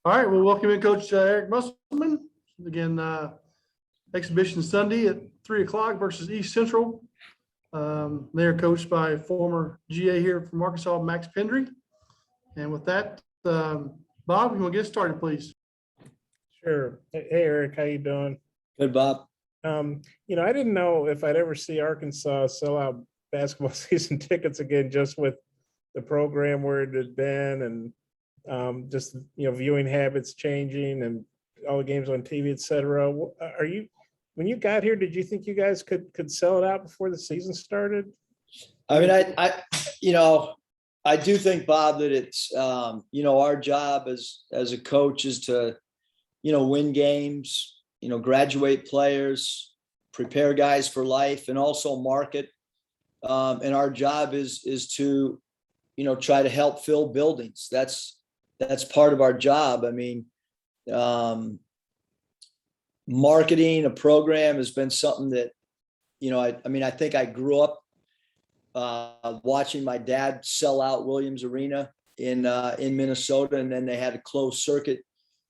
All right, well, welcome in Coach Eric Musselman. Again, exhibition Sunday at 3:00 versus East Central. They're coached by former GA here from Arkansas, Max Pendry. And with that, Bob, you want to get started, please? Sure. Hey, Eric, how you doing? Good, Bob. I didn't know if I'd ever see Arkansas sell out basketball season tickets again, just with the program where it had been and just, viewing habits changing and all the games on TV, et cetera. When you got here, did you think you guys could sell it out before the season started? I mean, I do think, Bob, that it's, our job as a coach is to, win games, graduate players, prepare guys for life, and also market. And our job is to, try to help fill buildings. That's part of our job. I mean, marketing a program has been something that, I think I grew up watching my dad sell out Williams Arena in Minnesota, and then they had a closed circuit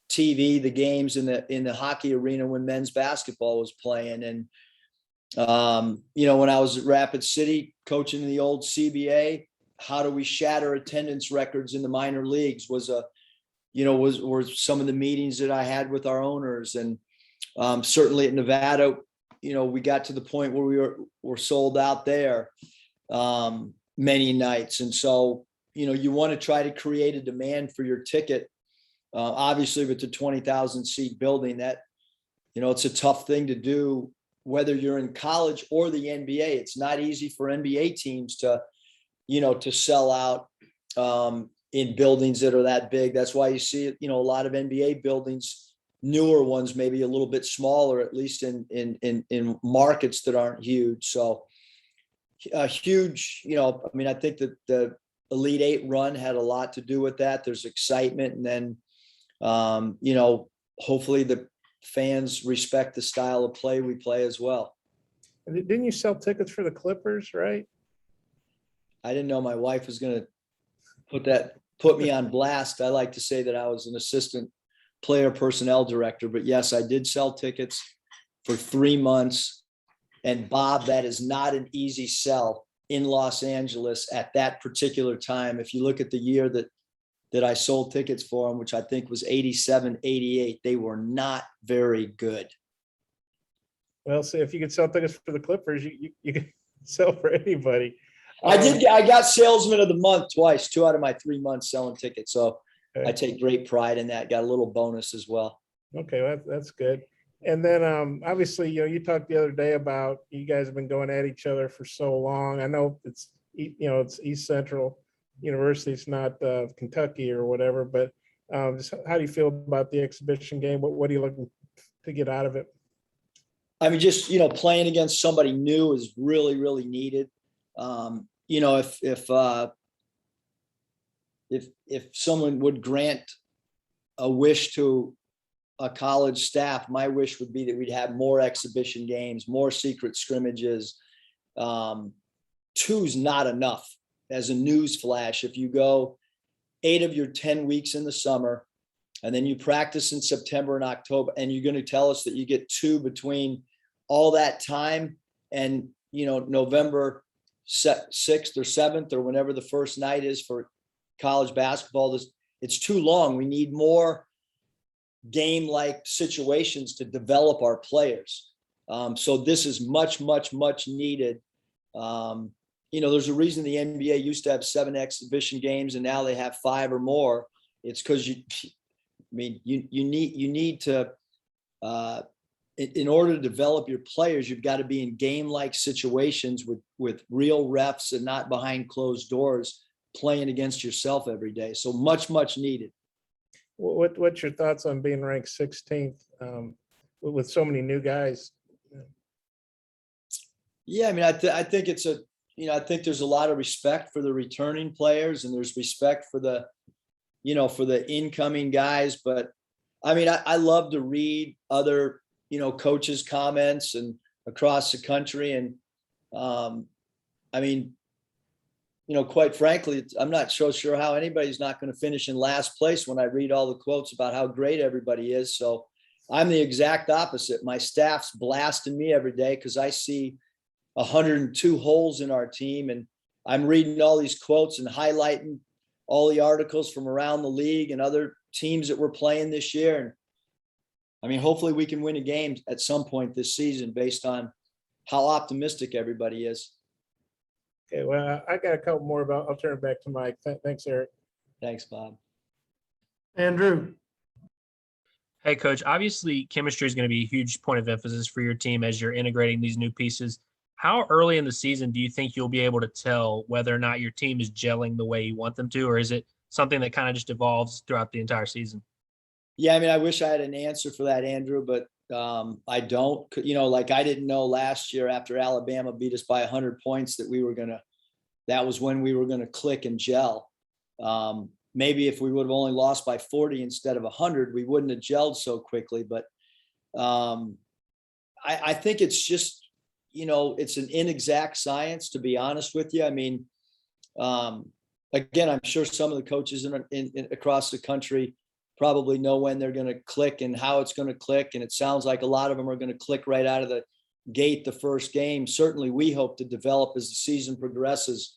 TV, the games in the hockey arena when men's basketball was playing. And when I was at Rapid City coaching in the old CBA, how do we shatter attendance records in the minor leagues were some of the meetings that I had with our owners. And certainly at Nevada, we got to the point where we were sold out there many nights. And so, you want to try to create a demand for your ticket. Obviously with the 20,000 seat building, that, it's a tough thing to do, whether you're in college or the NBA. It's not easy for NBA teams to sell out in buildings that are that big. That's why you see, a lot of NBA buildings, newer ones, maybe a little bit smaller, at least in markets that aren't huge. So a huge, I think that the Elite Eight run had a lot to do with that. There's excitement. And then, hopefully the fans respect the style of play we play as well. And didn't you sell tickets for the Clippers, right? I didn't know my wife was going to put me on blast. I like to say that I was an assistant player personnel director, but yes, I did sell tickets for 3 months. And Bob, that is not an easy sell in Los Angeles at that particular time. If you look at the year that I sold tickets for them, which I think was 87, 88, they were not very good. Well, see, if you could sell tickets for the Clippers, you can sell for anybody. I got salesman of the month twice, 2 out of my 3 months selling tickets. So okay. I take great pride in that. Got a little bonus as well. Okay, well, that's good. And then obviously, you talked the other day about you guys have been going at each other for so long. I know it's East Central University, it's not Kentucky or whatever, but just how do you feel about the exhibition game? What are you looking to get out of it? I mean, just, playing against somebody new is really, really needed. If someone would grant a wish to a college staff, my wish would be that we'd have more exhibition games, more secret scrimmages. 2's not enough. As a news flash, if you go 8 of your 10 weeks in the summer, and then you practice in September and October, and you're going to tell us that you get 2 between all that time and, November 6th or 7th or whenever the first night is for college basketball, it's too long. We need more game-like situations to develop our players. So this is much, much, much needed. There's a reason the NBA used to have 7 exhibition games and now they have 5 or more. It's because you need to, in order to develop your players, you've got to be in game-like situations with real refs and not behind closed doors playing against yourself every day. So much, much needed. What's your thoughts on being ranked 16th with so many new guys? Yeah, I mean, I think it's I think there's a lot of respect for the returning players, and there's respect for the, for the incoming guys. But I mean, I love to read other, coaches' comments and across the country. And I mean, quite frankly, I'm not so sure how anybody's not going to finish in last place when I read all the quotes about how great everybody is. So I'm the exact opposite. My staff's blasting me every day because I see 102 holes in our team, and I'm reading all these quotes and highlighting all the articles from around the league and other teams that we're playing this year. And I mean, hopefully we can win a game at some point this season based on how optimistic everybody is. Okay, well, I got a couple more, but I'll turn it back to Mike. Thanks, Eric. Thanks, Bob. Andrew. Hey, Coach, obviously chemistry is going to be a huge point of emphasis for your team as you're integrating these new pieces. How early in the season do you think you'll be able to tell whether or not your team is gelling the way you want them to, or is it something that kind of just evolves throughout the entire season? Yeah, I mean, I wish I had an answer for that, Andrew, but I don't. Like I didn't know last year after Alabama beat us by 100 points that that was when we were going to click and gel. Maybe if we would have only lost by 40 instead of 100, we wouldn't have gelled so quickly. But I think it's just, it's an inexact science, to be honest with you. I mean, again, I'm sure some of the coaches across the country probably know when they're going to click and how it's going to click. And it sounds like a lot of them are going to click right out of the gate the first game. Certainly we hope to develop as the season progresses,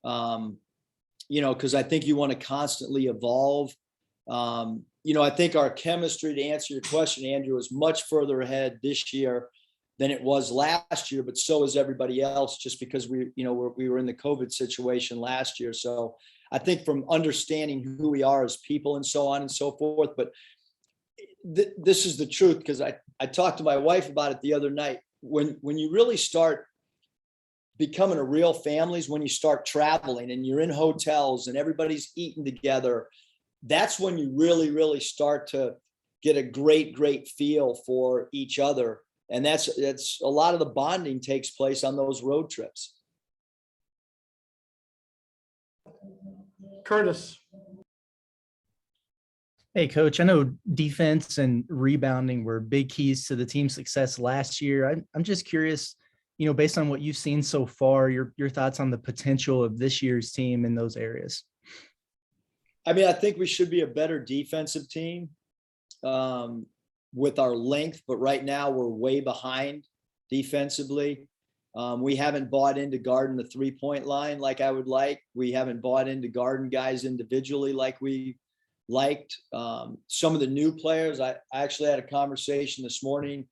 because I think you want to constantly evolve. I think our chemistry, to answer your question, Andrew, is much further ahead this year than it was last year, but so is everybody else, just because we were in the COVID situation last year. So I think from understanding who we are as people and so on and so forth, but this is the truth, because I talked to my wife about it the other night. When you really start becoming a real family is when you start traveling and you're in hotels and everybody's eating together. That's when you really, really start to get a great feel for each other. And that's a lot of the bonding takes place on those road trips. Curtis. Hey, Coach, I know defense and rebounding were big keys to the team's success last year. I'm just curious, based on what you've seen so far, your thoughts on the potential of this year's team in those areas. I mean, I think we should be a better defensive team with our length, but right now we're way behind defensively. We haven't bought into guarding the 3-point line like I would like. We haven't bought into guarding guys individually like we liked. Some of the new players, I actually had a conversation this morning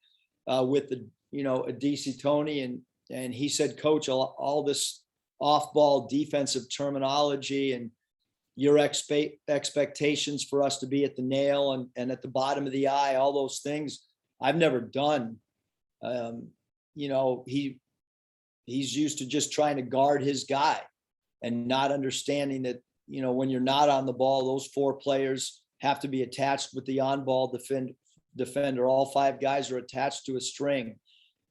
with a DC Tony, and he said, Coach, all this off-ball defensive terminology and your expectations for us to be at the nail and at the bottom of the eye, all those things I've never done. He's used to just trying to guard his guy and not understanding that, when you're not on the ball, those 4 players have to be attached with the on-ball defender. All 5 guys are attached to a string,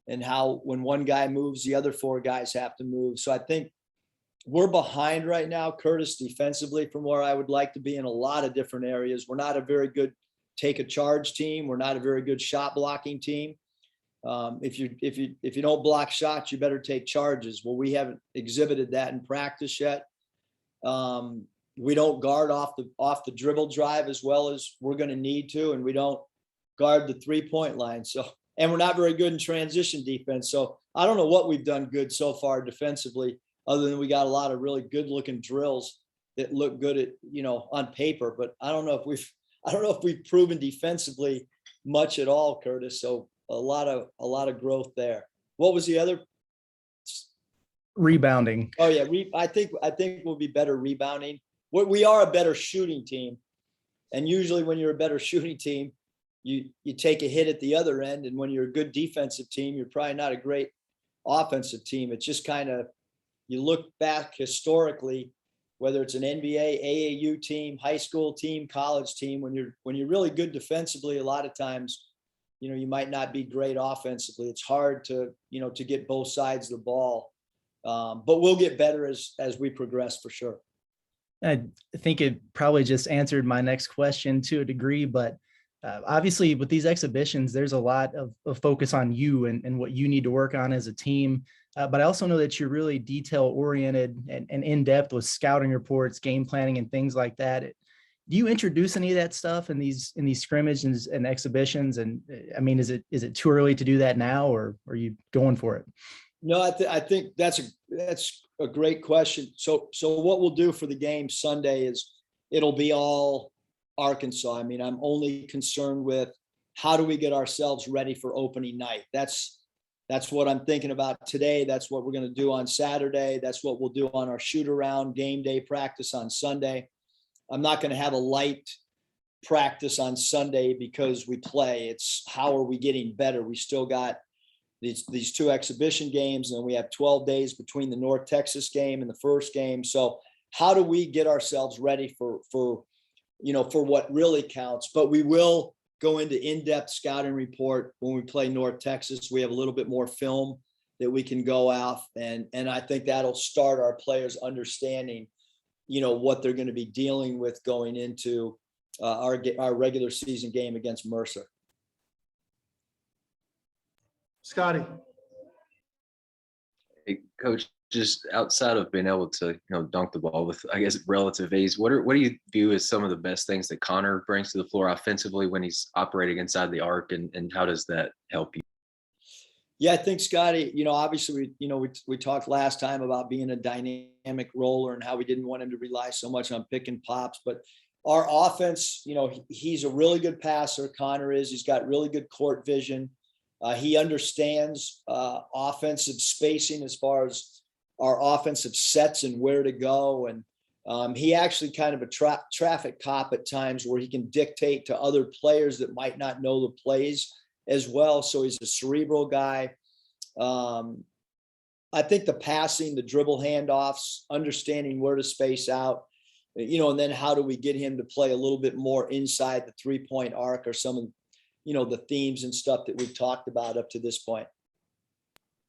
and how when one guy moves, the other 4 guys have to move. So I think we're behind right now, Curtis, defensively from where I would like to be in a lot of different areas. We're not a very good take a charge team. We're not a very good shot blocking team. If you don't block shots, you better take charges. Well, we haven't exhibited that in practice yet. We don't guard off the dribble drive as well as we're going to need to, and we don't guard the 3-point line. So, and we're not very good in transition defense. So I don't know what we've done good so far defensively, other than we got a lot of really good looking drills that look good at, on paper, but I don't know if we've proven defensively much at all, Curtis. So a lot of growth there. What was the other? Rebounding. Oh yeah. I think we'll be better rebounding. We are a better shooting team. And usually when you're a better shooting team, you take a hit at the other end. And when you're a good defensive team, you're probably not a great offensive team. It's just kind of, you look back historically, whether it's an NBA, AAU team, high school team, college team, when you're really good defensively, a lot of times, you might not be great offensively. It's hard to get both sides of the ball. But we'll get better as we progress for sure. I think it probably just answered my next question to a degree, but obviously with these exhibitions, there's a lot of focus on you and what you need to work on as a team. but I also know that you're really detail oriented and in depth with scouting reports, game planning, and things like that. Do you introduce any of that stuff in these scrimmages and exhibitions? And I mean, is it too early to do that now, or are you going for it? No, I think that's a great question. So what we'll do for the game Sunday is it'll be all Arkansas. I mean, I'm only concerned with how do we get ourselves ready for opening night. That's what I'm thinking about today. That's what we're going to do on Saturday. That's what we'll do on our shoot around game day practice on Sunday. I'm not going to have a light practice on Sunday because we play. It's how are we getting better? We still got these two exhibition games, and we have 12 days between the North Texas game and the first game. So how do we get ourselves ready for what really counts? But we will go into in-depth scouting report when we play North Texas. We have a little bit more film that we can go off, and I think that'll start our players understanding, what they're going to be dealing with going into our regular season game against Mercer. Scotty. Hey, Coach, just outside of being able to, dunk the ball with, I guess, relative ease, what do you view as some of the best things that Connor brings to the floor offensively when he's operating inside the arc, and how does that help you? Yeah, I think Scotty, obviously we talked last time about being a dynamic roller and how we didn't want him to rely so much on pick and pops, but our offense, he's a really good passer. Connor is. He's got really good court vision. He understands offensive spacing as far as our offensive sets and where to go. And he actually kind of a traffic cop at times where he can dictate to other players that might not know the plays as well. So he's a cerebral guy. I think the passing, the dribble handoffs, understanding where to space out, and then how do we get him to play a little bit more inside the 3-point arc or some of the themes and stuff that we've talked about up to this point.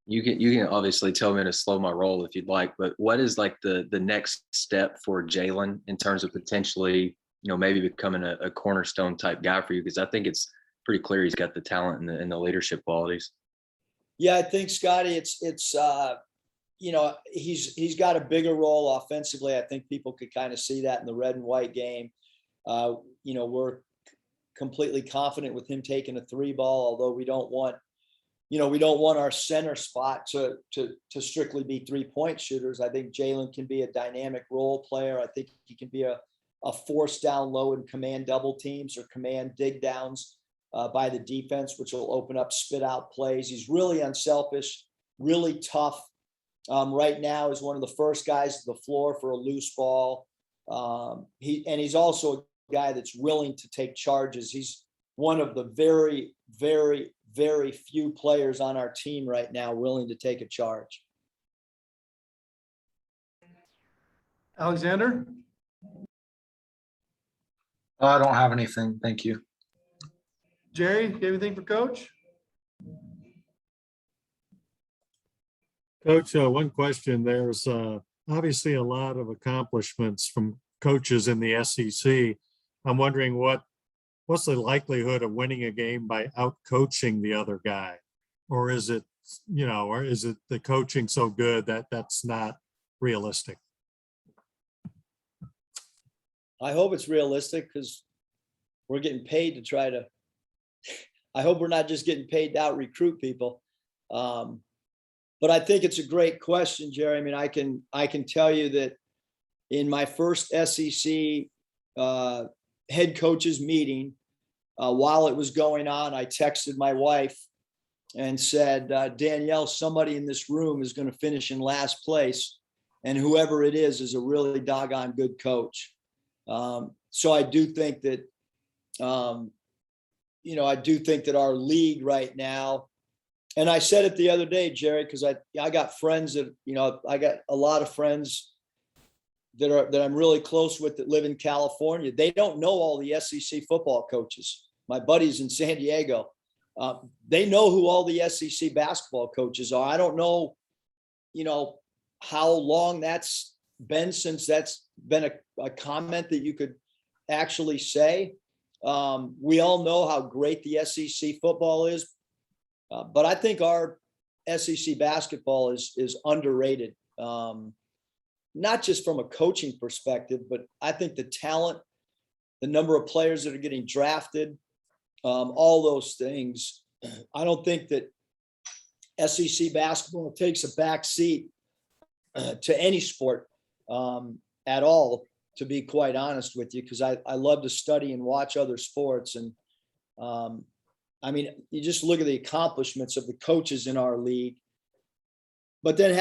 You can obviously tell me to slow my roll if you'd like, but what is like the next step for Jalen in terms of potentially, maybe becoming a cornerstone type guy for you? Because I think it's pretty clear he's got the talent and the leadership qualities. Yeah, I think Scotty, it's he's got a bigger role offensively. I think people could kind of see that in the red and white game. We're completely confident with him taking a 3-ball, although we don't want our center spot to strictly be 3-point shooters. I think Jalen can be a dynamic role player. I think he can be a force down low and command double teams or command dig downs by the defense, which will open up spit out plays. He's really unselfish, really tough. Right now is one of the first guys to the floor for a loose ball. He's also a guy that's willing to take charges. He's one of the very, very, very few players on our team right now willing to take a charge. Alexander. I don't have anything. Thank you. Jerry, you have anything for Coach? Coach, one question. There's obviously a lot of accomplishments from coaches in the SEC. I'm wondering what's the likelihood of winning a game by out coaching the other guy? Or is it, or is it the coaching so good that that's not realistic? I hope it's realistic because we're getting paid to try to, I hope we're not just getting paid to out recruit people. But I think it's a great question, Jerry. I mean, I can tell you that in my first SEC head coaches meeting, while it was going on, I texted my wife and said, Danielle, somebody in this room is going to finish in last place, and whoever it is a really doggone good coach. So I do think that, I do think that our league right now, and I said it the other day, Jerry, because I got friends that, I got a lot of friends that I'm really close with that live in California. They don't know all the SEC football coaches. My buddies in San Diego, they know who all the SEC basketball coaches are. I don't know, how long that's been since that's been a comment that you could actually say. We all know how great the SEC football is, but I think our SEC basketball is underrated. Not just from a coaching perspective, but I think the talent, the number of players that are getting drafted, all those things. I don't think that SEC basketball takes a back seat to any sport at all, to be quite honest with you, because I love to study and watch other sports. And I mean, you just look at the accomplishments of the coaches in our league. But then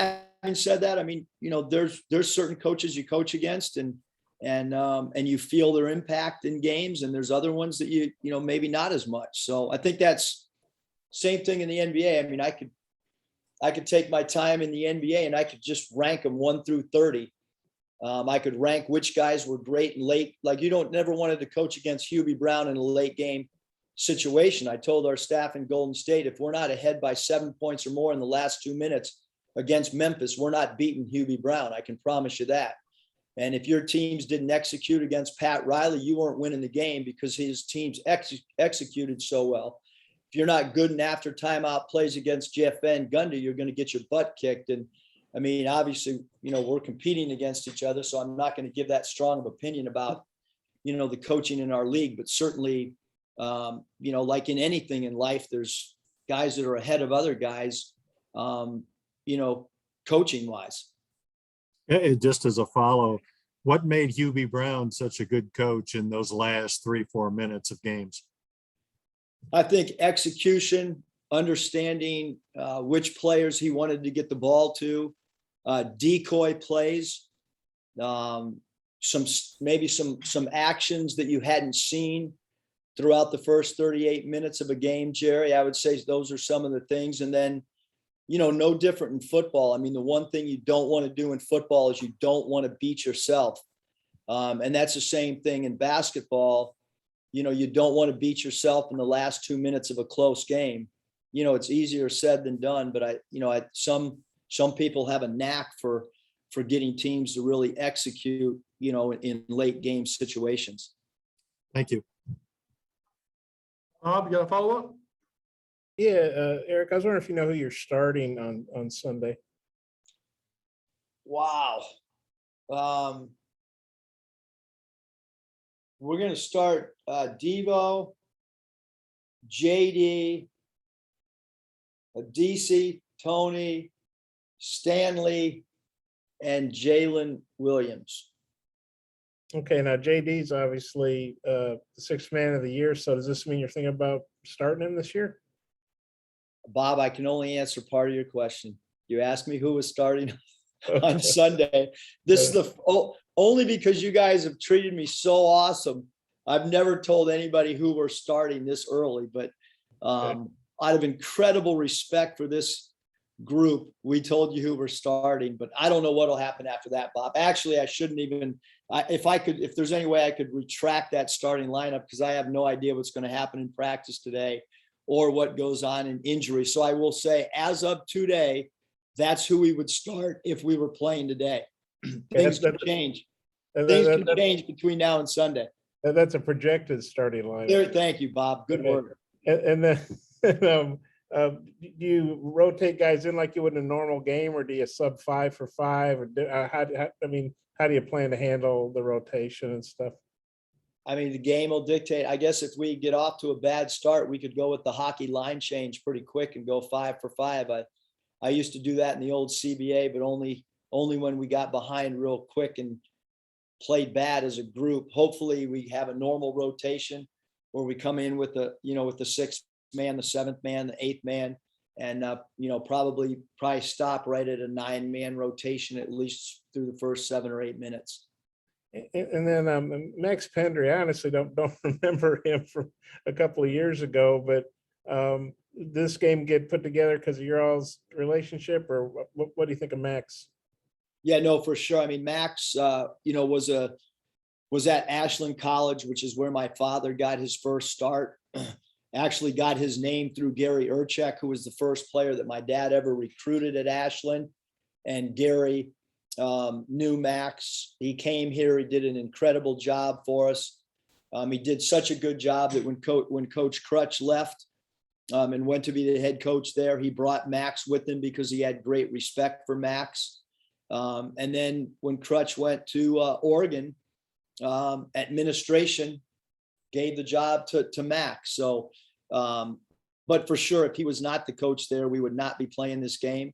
having said that, I mean, you know, there's certain coaches you coach against and you feel their impact in games, and there's other ones that you know, maybe not as much. So I think that's same thing in the NBA. I mean, I could take my time in the NBA and I could just rank them 1 through 30. I could rank which guys were great and late. Like, you don't never wanted to coach against Hubie Brown in a late game situation. I told our staff in Golden State, if we're not ahead by 7 points or more in the last 2 minutes against Memphis, we're not beating Hubie Brown. I can promise you that. And if your teams didn't execute against Pat Riley, you weren't winning the game because his teams executed so well. If you're not good in after timeout plays against Jeff Van Gundy, you're going to get your butt kicked. And I mean, obviously, you know, we're competing against each other, so I'm not going to give that strong of opinion about, you know, the coaching in our league. But certainly, you know, like in anything in life, there's guys that are ahead of other guys, you know, coaching wise. Just as a follow, what made Hubie Brown such a good coach in those last 3-4 minutes of games? I think execution, understanding which players he wanted to get the ball to, decoy plays, maybe some actions that you hadn't seen throughout the first 38 minutes of a game, Jerry. I would say those are some of the things. And then, you know, no different in football. I mean, the one thing you don't want to do in football is you don't want to beat yourself. And that's the same thing in basketball. You know, you don't want to beat yourself in the last 2 minutes of a close game. You know, it's easier said than done, but some people have a knack for getting teams to really execute, you know, in late game situations. Thank you. Bob, you got a follow-up? Yeah, Eric, I was wondering if you know who you're starting on Sunday. Wow. We're going to start Devo, JD, DC, Tony, Stanley, and Jalen Williams. Okay, now JD's obviously the 6th man of the year. So does this mean you're thinking about starting him this year? Bob, I can only answer part of your question. You asked me who was starting on Okay. Sunday. This is only because you guys have treated me so awesome. I've never told anybody who we're starting this early, but out of incredible respect for this group, we told you who we're starting, but I don't know what'll happen after that, Bob. Actually, I shouldn't even, if there's any way I could retract that starting lineup, because I have no idea what's going to happen in practice today or what goes on in injury. So I will say, as of today, that's who we would start if we were playing today. Things can change. Things can change between now and Sunday. That's a projected starting lineup. There, thank you, Bob. Good work. And then do you rotate guys in like you would in a normal game, or do you sub 5 for 5? Or how do you plan to handle the rotation and stuff? I mean, the game will dictate. I guess if we get off to a bad start, we could go with the hockey line change pretty quick and go 5 for 5. I used to do that in the old CBA, but only when we got behind real quick and played bad as a group. Hopefully we have a normal rotation where we come in with the 6th man, the 7th man, the 8th man, and probably stop right at a 9-man rotation, at least through the first 7 or 8 minutes. And then Max Pendry, I honestly don't remember him from a couple of years ago, but this game get put together because of your all's relationship, or what do you think of Max? Yeah, no, for sure. I mean, Max, was at Ashland College, which is where my father got his first start. Actually got his name through Gary Urchek, who was the first player that my dad ever recruited at Ashland. And Gary knew Max. He came here. He did an incredible job for us. He did such a good job that when Coach Crutch left, and went to be the head coach there. He brought Max with him because he had great respect for Max. And then when Crutch went to Oregon, administration gave the job to Max. So, but for sure, if he was not the coach there, we would not be playing this game.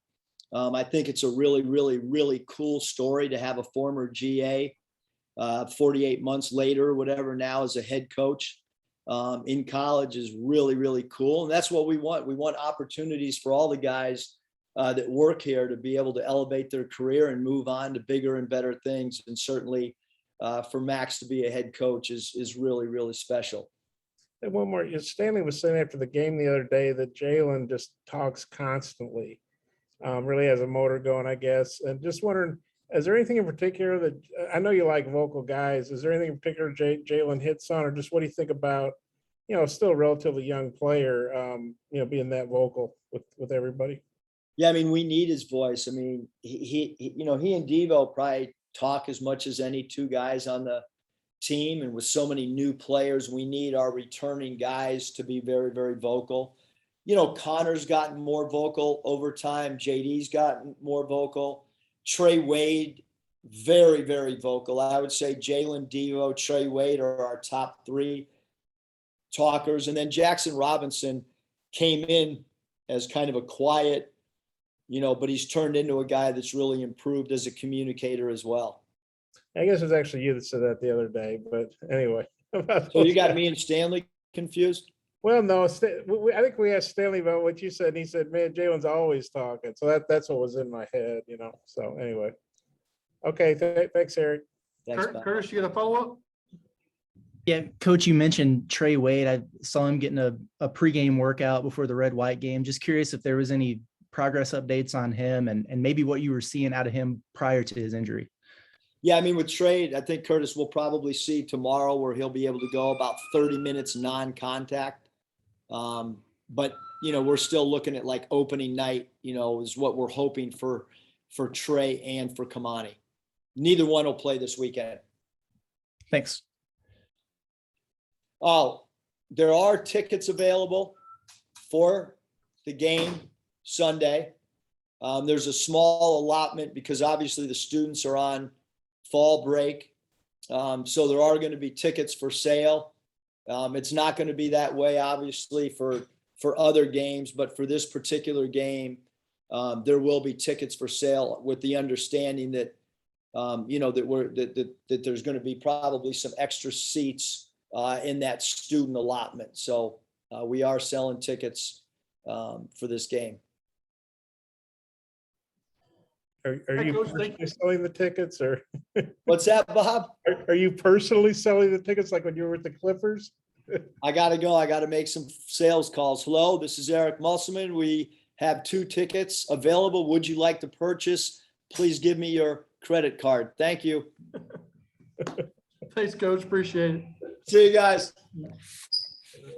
I think it's a really, really, really cool story to have a former GA 48 months later, or whatever, now as a head coach in college is really, really cool. And that's what we want. We want opportunities for all the guys that work here to be able to elevate their career and move on to bigger and better things. And certainly for Max to be a head coach is really, really special. And one more, Stanley was saying after the game the other day that Jalen just talks constantly, really has a motor going, I guess. And just wondering, is there anything in particular that, I know you like vocal guys, is there anything in particular Jalen hits on, or just what do you think about, still a relatively young player, being that vocal with everybody? Yeah, I mean, we need his voice. I mean, he and Devo probably talk as much as any two guys on the team. And with so many new players, we need our returning guys to be very, very vocal. Connor's gotten more vocal over time. JD's gotten more vocal. Trey Wade, very, very vocal. I would say Jalen, Devo, Trey Wade are our top three talkers. And then Jackson Robinson came in as kind of a quiet, but he's turned into a guy that's really improved as a communicator as well. I guess it was actually you that said that the other day, but anyway. So you got me and Stanley confused? Well, no, I think we asked Stanley about what you said, and he said, man, Jalen's always talking. So that's what was in my head, So anyway. Okay, thanks, Eric. Thanks, Bob. Curtis, you got a follow-up? Yeah, Coach, you mentioned Trey Wade. I saw him getting a pregame workout before the Red-White game. Just curious if there was any progress updates on him and maybe what you were seeing out of him prior to his injury. Yeah, I mean, with Trey, I think Curtis will probably see tomorrow where he'll be able to go about 30 minutes non-contact. But, we're still looking at like opening night, is what we're hoping for Trey and for Kamani. Neither one will play this weekend. Thanks. Oh, there are tickets available for the game Sunday. There's a small allotment because obviously the students are on fall break. So there are going to be tickets for sale. It's not going to be that way, obviously, for other games, but for this particular game, there will be tickets for sale with the understanding that, that there's going to be probably some extra seats in that student allotment. So we are selling tickets for this game. Are Hey, you Coach, personally selling the tickets, or What's that, Bob? are you personally selling the tickets like when you were with the Clippers? I got to go. I got to make some sales calls. Hello, this is Eric Musselman. We have 2 tickets available. Would you like to purchase? Please give me your credit card. Thank you. Thanks, Coach. Appreciate it. See you guys.